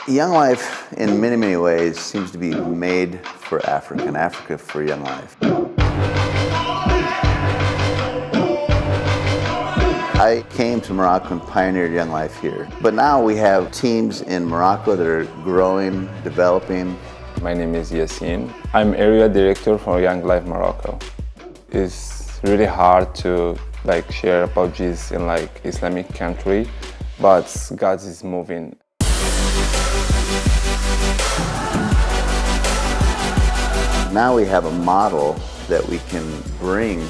Young Life, in many, many ways, seems to be made for Africa, and Africa for Young Life. I came to Morocco and pioneered Young Life here. But now we have teams in Morocco that are growing, developing. My name is Yassine. I'm area director for Young Life Morocco. It's really hard to share about Jesus in Islamic country, but God is moving. Now we have a model that we can bring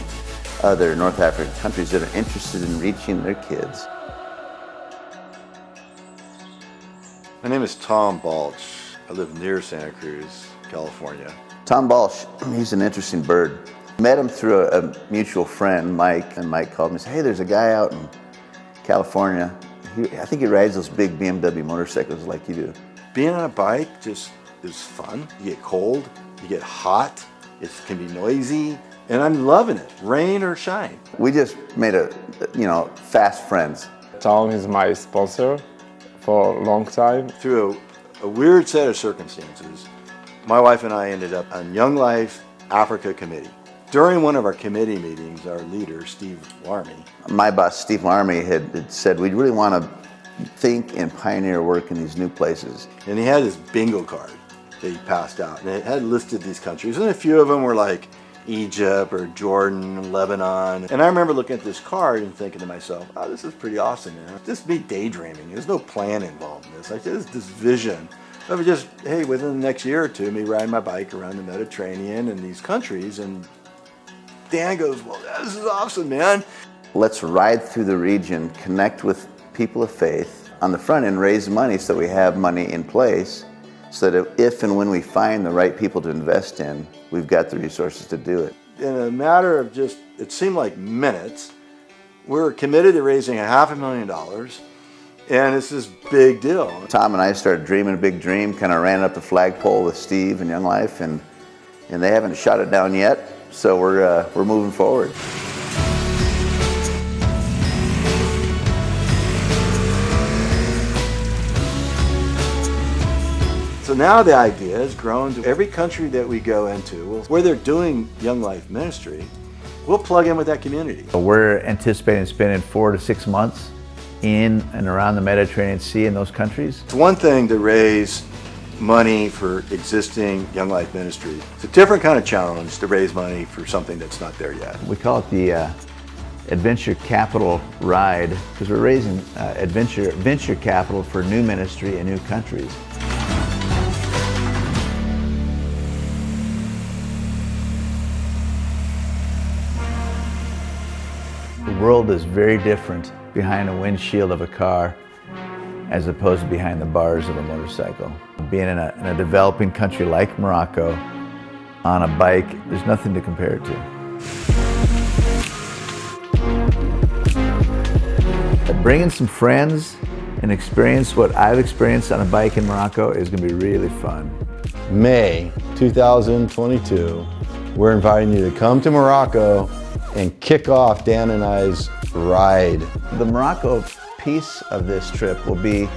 other North African countries that are interested in reaching their kids. My name is Tom Balch. I live near Santa Cruz, California. Tom Balch, he's an interesting bird. Met him through a mutual friend, Mike, and Mike called me and said, hey, there's a guy out in California. I think he rides those big BMW motorcycles like you do. Being on a bike just is fun. You get cold, you get hot, it can be noisy, and I'm loving it, rain or shine. We just made fast friends. Tom is my sponsor for a long time. Through a weird set of circumstances, my wife and I ended up on Young Life Africa Committee. During one of our committee meetings, our leader, Steve Larmy. My boss, Steve Larmy, had said, we really want to think and pioneer work in these new places. And he had this bingo card that he passed out, and it had listed these countries, and a few of them were like Egypt or Jordan, Lebanon. And I remember looking at this card and thinking to myself, oh, this is pretty awesome, man. Just me daydreaming. There's no plan involved in this. Like, there's this vision of just, hey, within the next year or two, me riding my bike around the Mediterranean and these countries. And Dan goes, well, this is awesome, man. Let's ride through the region, connect with people of faith. On the front end, raise money so we have money in place so that if and when we find the right people to invest in, we've got the resources to do it. In a matter of just, it seemed like minutes, we're committed to raising $500,000, and it's this big deal. Tom and I started dreaming a big dream, kind of ran up the flagpole with Steve and Young Life, and they haven't shot it down yet. So we're moving forward. So now the idea has grown to every country that we go into, where they're doing Young Life ministry, we'll plug in with that community. We're anticipating spending 4 to 6 months in and around the Mediterranean Sea in those countries. It's one thing to raise money for existing Young Life ministry. It's a different kind of challenge to raise money for something that's not there yet. We call it the Adventure Capital Ride because we're raising venture capital for new ministry in new countries. The world is very different behind a windshield of a car as opposed to behind the bars of a motorcycle. Being in a developing country like Morocco on a bike, there's nothing to compare it to. Bringing some friends and experience what I've experienced on a bike in Morocco is going to be really fun. May 2022, we're inviting you to come to Morocco and kick off Dan and I's ride. The Morocco piece of this trip will be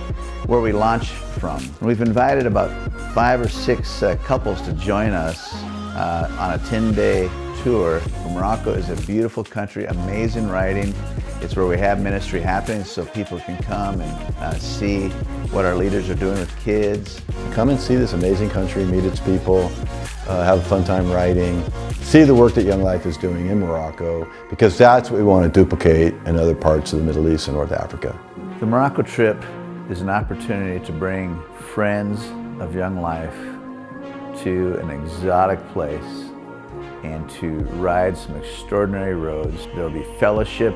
where we launch from. We've invited about 5 or 6 couples to join us on a 10-day tour. Morocco is a beautiful country, amazing riding. It's where we have ministry happening so people can come and see what our leaders are doing with kids. Come and see this amazing country, meet its people, have a fun time riding, see the work that Young Life is doing in Morocco, because that's what we want to duplicate in other parts of the Middle East and North Africa. The Morocco trip is an opportunity to bring friends of Young Life to an exotic place and to ride some extraordinary roads. There'll be fellowship,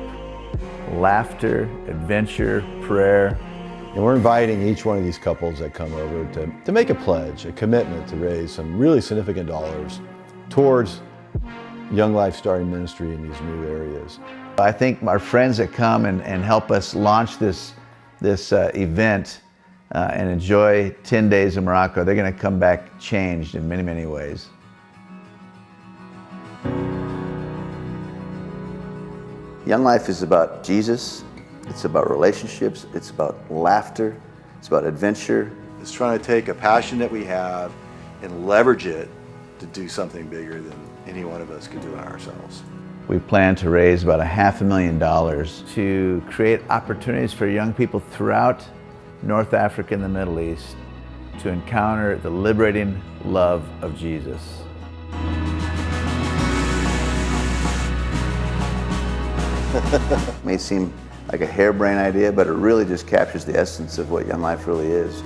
laughter, adventure, prayer. And we're inviting each one of these couples that come over to make a pledge, a commitment to raise some really significant dollars towards Young Life starting ministry in these new areas. I think our friends that come and help us launch this event and enjoy 10 days in Morocco, they're going to come back changed in many, many ways. Young Life is about Jesus, it's about relationships, it's about laughter, it's about adventure, It's trying to take a passion that we have and leverage it to do something bigger than any one of us could do it ourselves. We plan to raise about $500,000 to create opportunities for young people throughout North Africa and the Middle East to encounter the liberating love of Jesus. May seem like a harebrained idea, but it really just captures the essence of what Young Life really is.